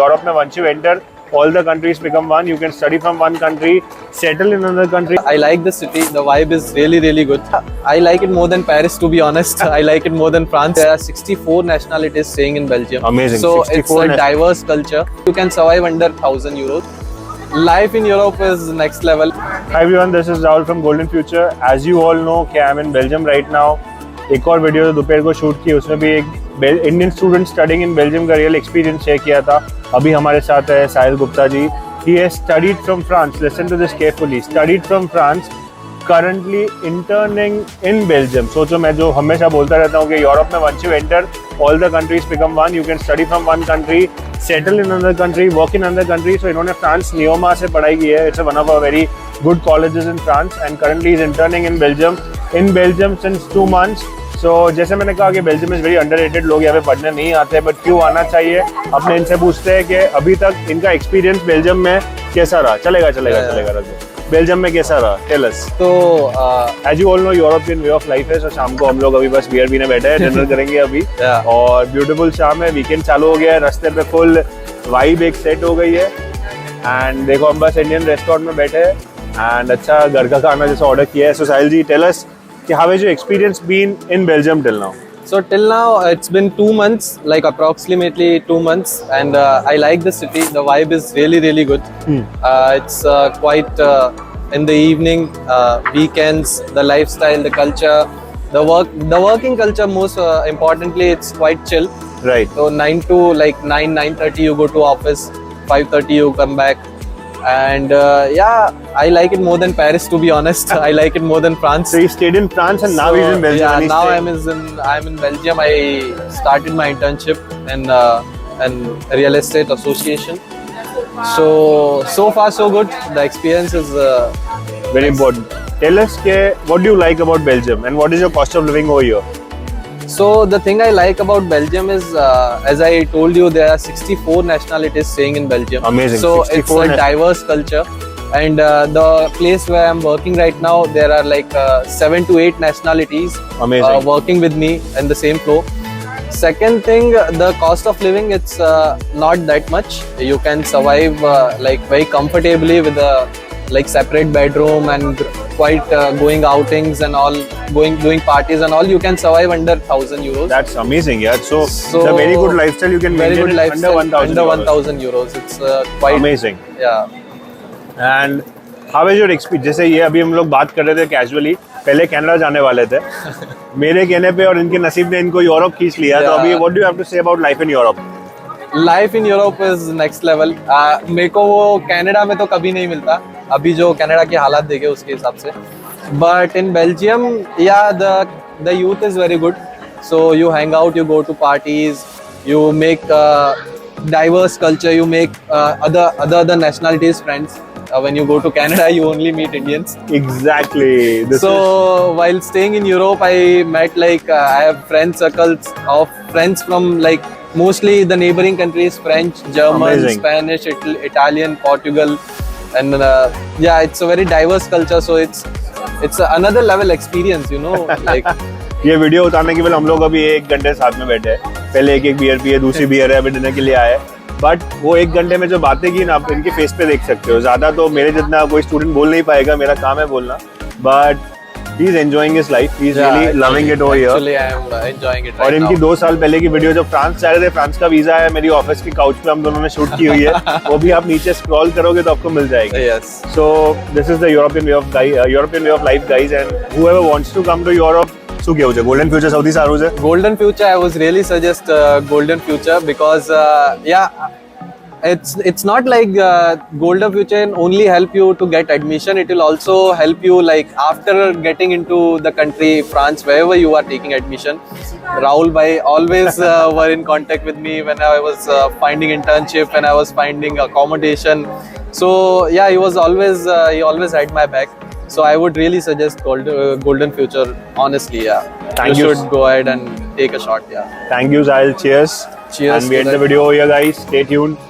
Europe mein once you enter, all the countries become one. You can study from one country, settle in another country. I like the city. The vibe is really good. I like it more than Paris, to be honest. I like it more than France. There are 64 nationalities staying in Belgium. Amazing. So it's a diverse culture. You can survive under 1,000 euros. Life in Europe is next level. Hi everyone, this is Rahul from Golden Future. As you all know, कि I'm in Belgium right now. एक और video जो दोपहर को shoot की उसमें भी एक Indian student studying in Belgium का रियल एक्सपीरियंस शेयर किया था. अभी हमारे साथ है साहिल Gupta ji. He has studied from France. Listen to this carefully. Studied from France. Currently interning in Belgium. सोचो, मैं जो हमेशा बोलता रहता हूँ कि यूरोप में once you enter, all the countries become one. You can study from one country, settle in another country, work in another country. So इन्होंने फ्रांस नियोमा से पढ़ाई की है. It's one of our very good colleges in France, and currently is interning in Belgium. In Belgium since 2 months. So जैसे मैंने कहा कि Belgium is very underrated. लोग यहाँ पे पढ़ने नहीं आते, बट क्यों आना चाहिए. अपने इनसे पूछते हैं कि अभी तक इनका एक्सपीरियंस बेल्जियम में कैसा रहा. चलेगा रखो. बेल्जियम में कैसा रहा, टेल अस. तो as you all know, European way of life है. सो शाम को हम लोग अभी बस बियर पीने बैठे हैं, डिनर करेंगे अभी. और ब्यूटीफुल शाम है, वीकेंड चालू हो गया है, रास्ते पे फुल वाइब एक सेट हो गई है. एंड देखो, हम बस इंडियन रेस्टोरेंट में बैठे हैं एंड अच्छा घर का खाना जैसा ऑर्डर किया है. सो साहिल जी, टेल अस कि how has your experience been in Belgium till now? So till now it's been 2 months, like approximately 2 months, and I like the city. The vibe is really good. It's quite in the evening, weekends, the lifestyle, the culture, the working culture. Most importantly, it's quite chill. Right. So 9:30 you go to office, 5:30 you come back. And I like it more than Paris, to be honest. I like it more than France. So you stayed in France and now he's in Belgium. Yeah, now I'm in Belgium. I started my internship in real estate association. So far so good. The experience is very important. Tell us what do you like about Belgium and what is your cost of living over here? So the thing I like about Belgium is, as I told you, there are 64 nationalities staying in Belgium. Amazing. So it's a diverse culture. And the place where I'm working right now, there are like 7 to 8 nationalities working with me in the same floor. Second thing, the cost of living, it's not that much. You can survive like very comfortably with a separate bedroom and quite going outings and all, doing parties and all. You can survive under 1,000 euros. That's amazing, yeah. So it's a very good lifestyle. You can maintain very good lifestyle under 1,000 euros. It's quite amazing. Yeah. And how is your experience? जैसे ये अभी हम लोग बात कर रहे थे casually, पहले कनाडा जाने वाले थे. मेरे कहने पे और इनके नसीब ने इनको यूरोप खींच लिया. तो अभी what do you have to say about life in Europe? Life in Europe is next level. मेरे को वो कनाडा में तो कभी नहीं मिलता, अभी जो कनाडा के हालात देखे उसके हिसाब से. But in Belgium, the youth is very good. So you hang out, you go to parties, you make diverse culture, you make other nationalities friends. When you go to Canada, you only meet Indians. Exactly. While staying in Europe, I met I have friend circles of friends from mostly the neighboring countries: French, German, Amazing. Spanish, Italian, Portugal, and it's a very diverse culture. So it's another level experience, you know. ये video उतारने के बाद हम लोग अभी 1 घंटे साथ में बैठे हैं. पहले एक बियर पिए, दूसरी बियर है, अभी डिनर के लिए आए. बट वो 1 घंटे में जो बातें की ना, आप इनके फेस पे देख सकते हो. ज्यादा तो मेरे जितना कोई स्टूडेंट बोल नहीं पाएगा, मेरा काम है बोलना. But he is enjoying his life. He is really loving it over here. Actually, I am enjoying it right और इनकी now. 2 साल पहले की वीडियो जब फ्रांस जा रहे थे, फ्रांस का वीजा है, मेरी ऑफिस की काउच पे हम दोनों ने शूट की हुई है. वो भी आप नीचे स्क्रॉल करोगे तो आपको मिल जाएगी. Yes. So this is the European way of life, guys, and whoever wants to come to Europe, શું કેવું છે? Golden Future સૌથી સારું છે. Golden Future, I was really suggest Golden Future because it's not like Golden Future only help you to get admission. It will also help you after getting into the country, France, wherever you are taking admission. Rahul bhai always were in contact with me when I was finding internship, when I was finding accommodation. So yeah, he always had my back. So I would really suggest Golden Future, honestly. Yeah, Thank you. should go ahead and take a shot. Yeah. Thank you, Sahil. Cheers. Cheers. And we end the video over here, guys. Stay tuned.